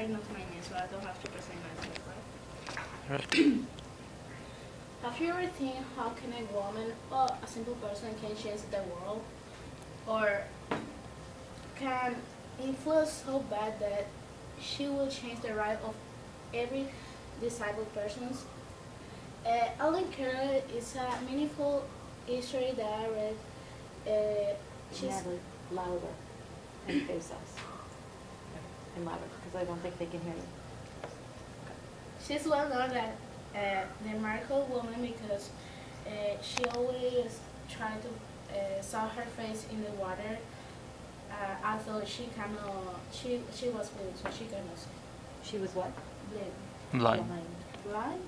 are not my name, so I don't have to present myself, right? Right. Have you ever think how can a woman or a simple person can change the world, or can influence so bad that she will change the life of every disabled person? Ellen Keller is a meaningful history that I read. She's Natalie, louder and face us. And louder, because I don't think they can hear you. She's well known as the miracle woman because she always tried to saw her face in the water. Although she was blind, so she cannot see. She was what? Blind. Blind.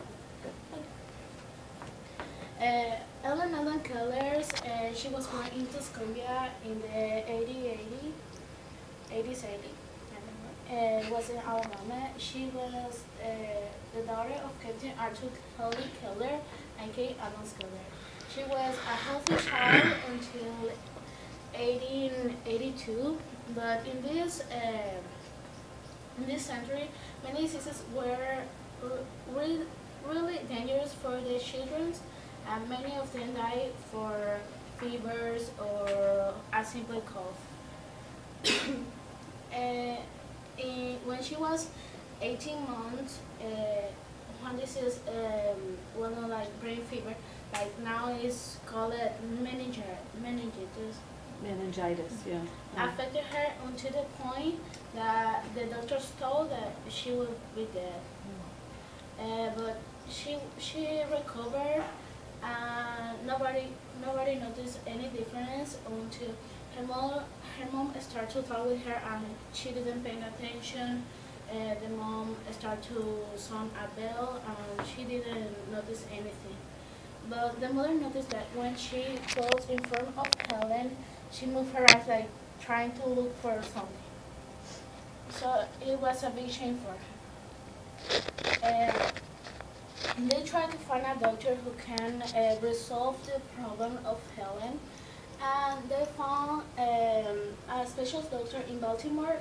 Ellen Keller, she was born in Tuscumbia in the 80s, 80. Was in Alabama. She was the daughter of Captain Arthur Kelly Keller and Kate Adams Keller. She was a healthy child until 1882, but in this century, many diseases were really dangerous for the children, and many of them died for fevers or a simple cough. When she was 18 months, one disease, like brain fever, like now is called meningitis. Meningitis, yeah. Affected her until the point that the doctors told that she would be dead. But she recovered, and nobody noticed any difference until her mom started to talk with her, and she didn't pay attention. The mom started to sound a bell, and she didn't notice anything. But the mother noticed that when she was in front of Helen, she moved her eyes like trying to look for something. So it was a big shame for her. They tried to find a doctor who can resolve the problem of Helen, and they found a special doctor in Baltimore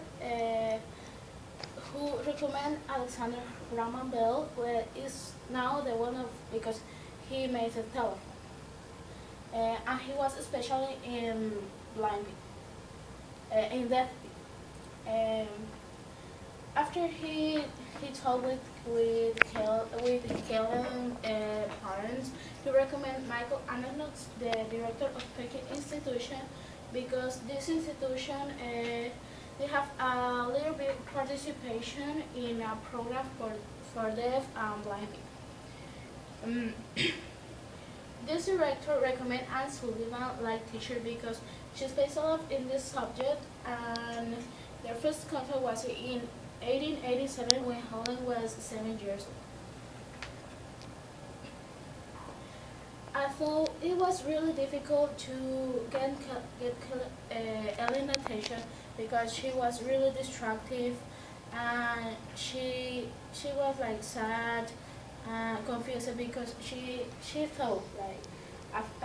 who recommended Alexander Graham Bell, who is now the one of, because he made the telephone. And he was especially in blind people, in deaf people. After he talked with Helen parents, he recommended Michael Anagnos, the director of Peking Institution, because this institution they have a little bit participation in a program for deaf and blind people. This director recommended Anne Sullivan like teacher because she specialized in this subject, and their first contact was in 1887 when Helen was 7 years old. Although it was really difficult to get Ellen's attention because she was really destructive, and she was like sad and confused because she thought like,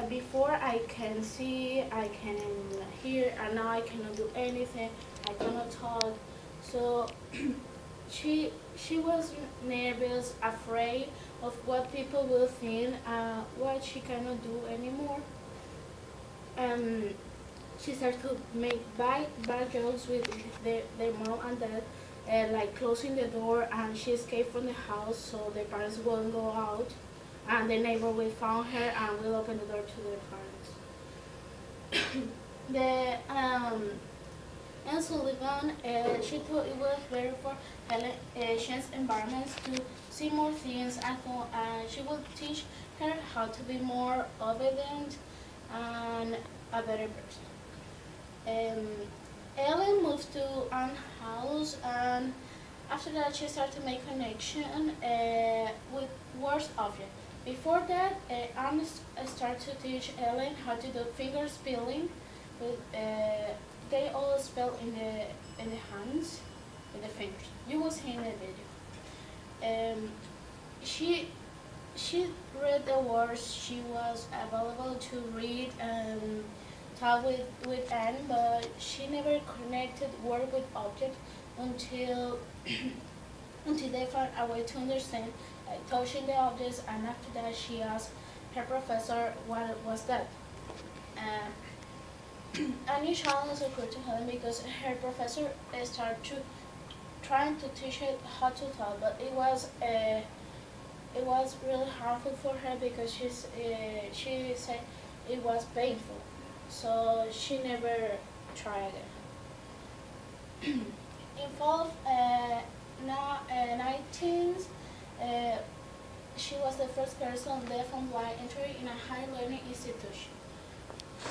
before I can see, I can hear, and now I cannot do anything, I cannot talk. So she was nervous, afraid of what people will think, what she cannot do anymore. She started to make bad jokes with their mom and dad, like closing the door, and she escaped from the house so the parents won't go out, and the neighbor will find her and will open the door to their parents. Anne Sullivan, she thought it was better for Helen change environments to see more things, and she would teach her how to be more obedient and a better person. Ellen moved to Anne's house, and after that she started to make connection with words objects. Before that, Anne started to teach Ellen how to do finger spelling. They all spell in the hands, with the fingers. You will see in the video. She read the words. She was available to read and talk with Anne, but she never connected word with object until until they found a way to understand, like touching the objects, and after that she asked her professor what was that. A new challenge occurred to Helen because her professor started trying to teach her how to tell, but it was really harmful for her because she said it was painful, so she never tried it. In fall of 19th, she was the first person deaf and blind entering in a higher learning institution.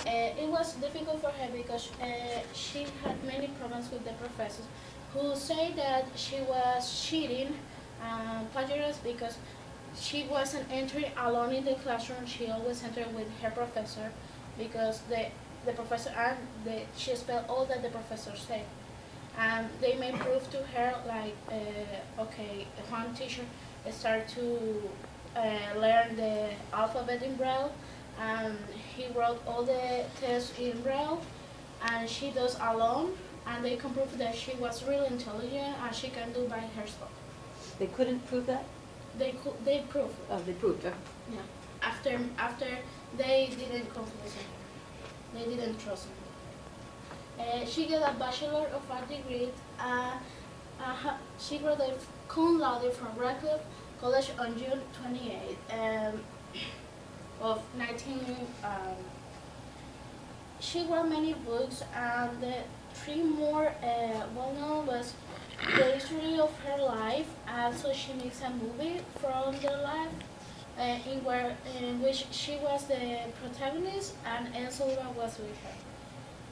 It was difficult for her because she had many problems with the professors who say that she was cheating and plagiarized because she wasn't entering alone in the classroom. She always entered with her professor because the professor and she spelled all that the professor said. And they made proof to her like, okay, one teacher started to learn the alphabet in Braille, and he wrote all the tests in Braille, and she does alone, and they can prove that she was really intelligent and she can do by herself. They couldn't prove that? They proved it. Oh, they proved it. Yeah. After they didn't confidence in her. They didn't trust her. She got a Bachelor of Art degree. She graduated cum laude from Radcliffe College on June 28 of 19. She wrote many books, and the three more well-known was the history of her life. Also, she makes a movie from their life, in which she was the protagonist and Anne Sullivan was with her.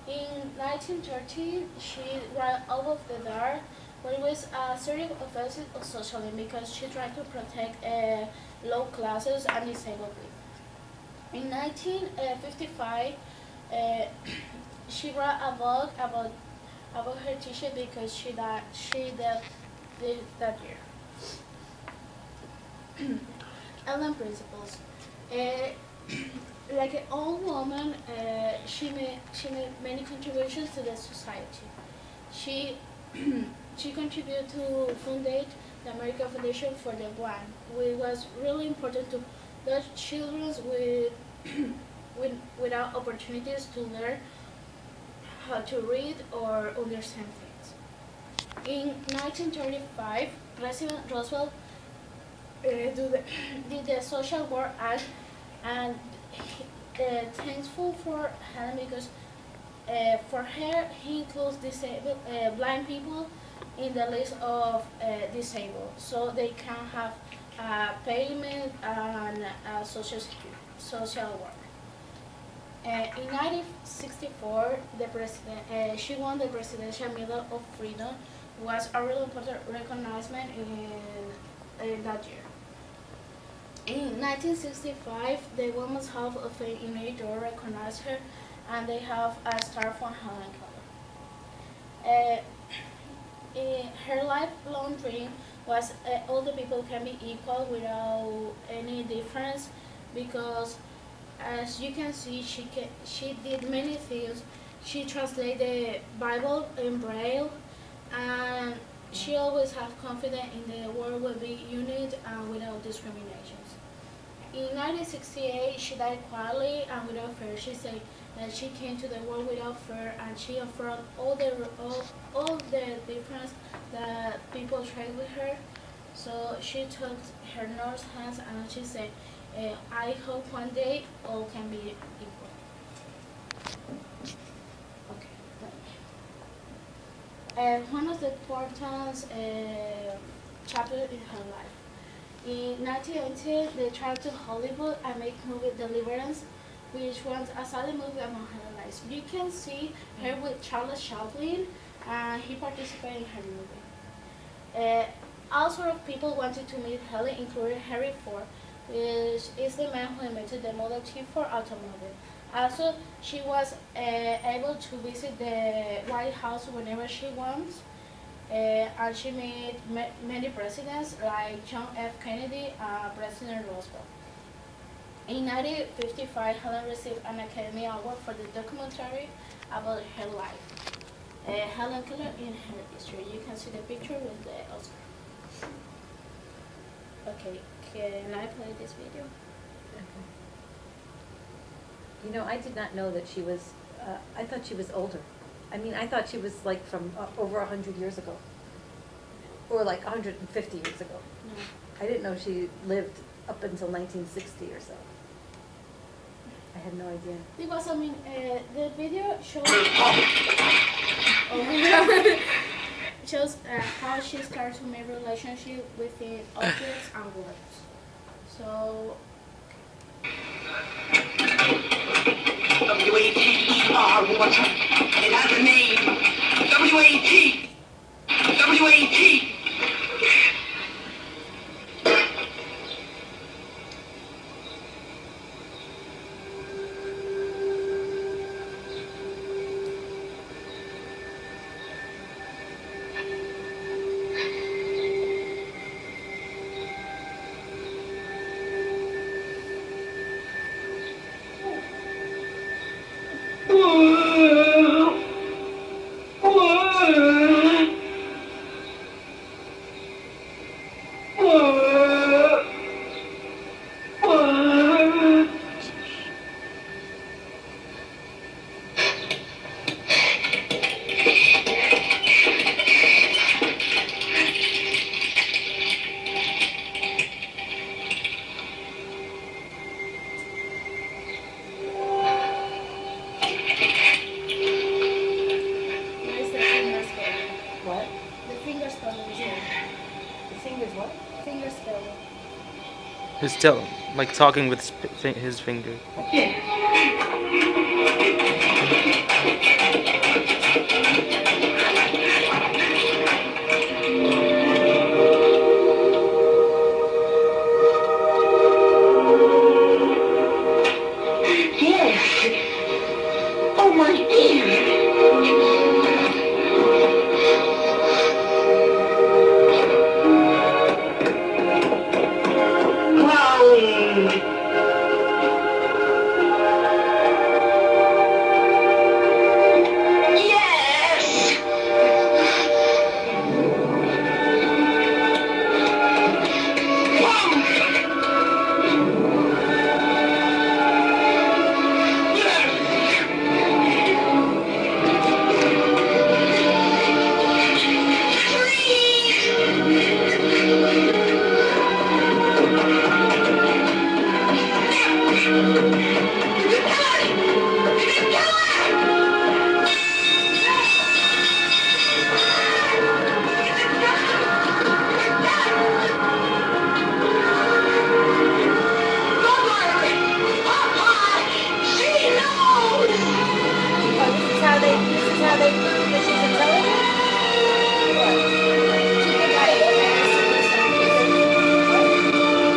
In 1913, she wrote Out of the Dark, where it was a series of essays of socialism because she tried to protect low classes and disabled people. In 1955, she wrote a book about her teacher because she died that year. Ellen principles. Like an old woman, she made many contributions to the society. She contributed to fundate the American Foundation for the Blind, which was really important to those children without opportunities to learn how to read or understand things. In 1935, President Roosevelt did the Social Work Act, and thankful for Helen because for her he includes disabled blind people in the list of disabled, so they can have payment and social work. In 1964, she won the Presidential Medal of Freedom, was a really important recognition in that year. In 1965, the Women's Hall of Fame in New York recognized her, and they have a star for Helen Keller. Her lifelong dream was all the people can be equal without any difference, because as you can see, she did many things. She translated the Bible in Braille, and she always had confidence in the world will be unit and without discriminations. In 1968, she died quietly and without fear. She said that she came to the world without fear, and she affronted all the difference that people tried with her. So she took her nurse's hands and she said, I hope one day all can be equal. Okay. One of the important chapters in her life. In 1980, they traveled to Hollywood and make movie Deliverance, which was a silent movie about her life. You can see her with Charles Chaplin, and he participated in her movie. All sorts of people wanted to meet Helen, including Henry Ford, which is the man who invented the Model T Ford automobile. Also, she was able to visit the White House whenever she wants. And she made many presidents like John F. Kennedy and President Roosevelt. In 1955, Helen received an Academy Award for the documentary about her life. Helen Keller in her history. You can see the picture with the Oscar. Okay, can I play this video? Okay. You know, I did not know that she was, I thought she was older. I mean, I thought she was like from over 100 years ago. Or like 150 years ago. No. I didn't know she lived up until 1960 or so. I had no idea. Because I mean, the video shows. Oh my God. Shows how she starts to make relationship within objects and words. So. W-A-T-E-R, water. It has a name. W-A-T. W-A-T. Where's the finger spelling? What? The finger spelling is there. The finger's what? Finger spelling. He's still like talking with his finger. Yes. Oh, my dear. Yes.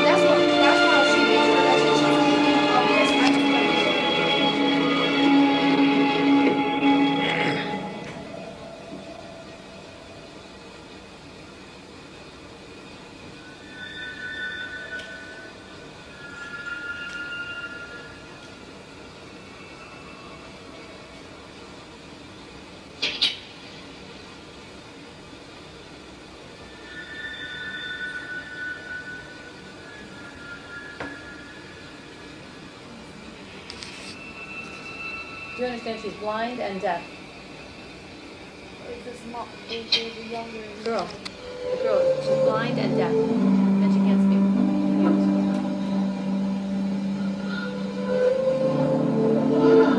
That's how she makes relationships between objects and words. Do you understand she's blind and deaf? It's a younger Girl. The girl, she's blind and deaf. And she can't speak. Mute.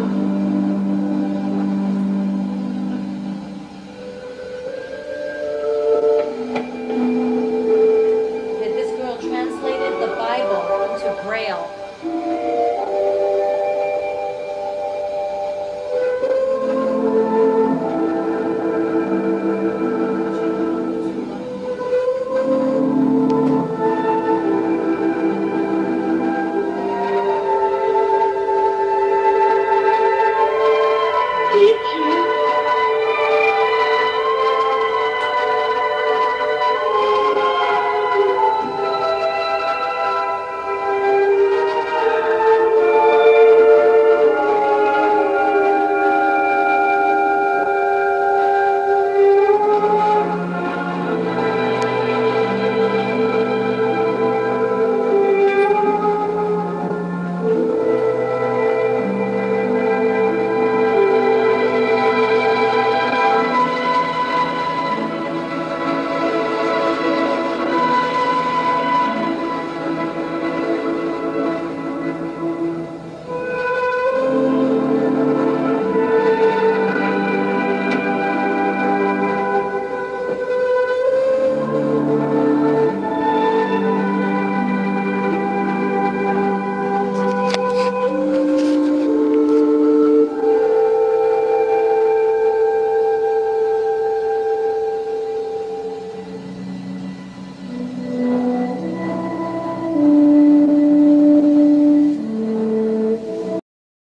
That this girl translated the Bible into Braille.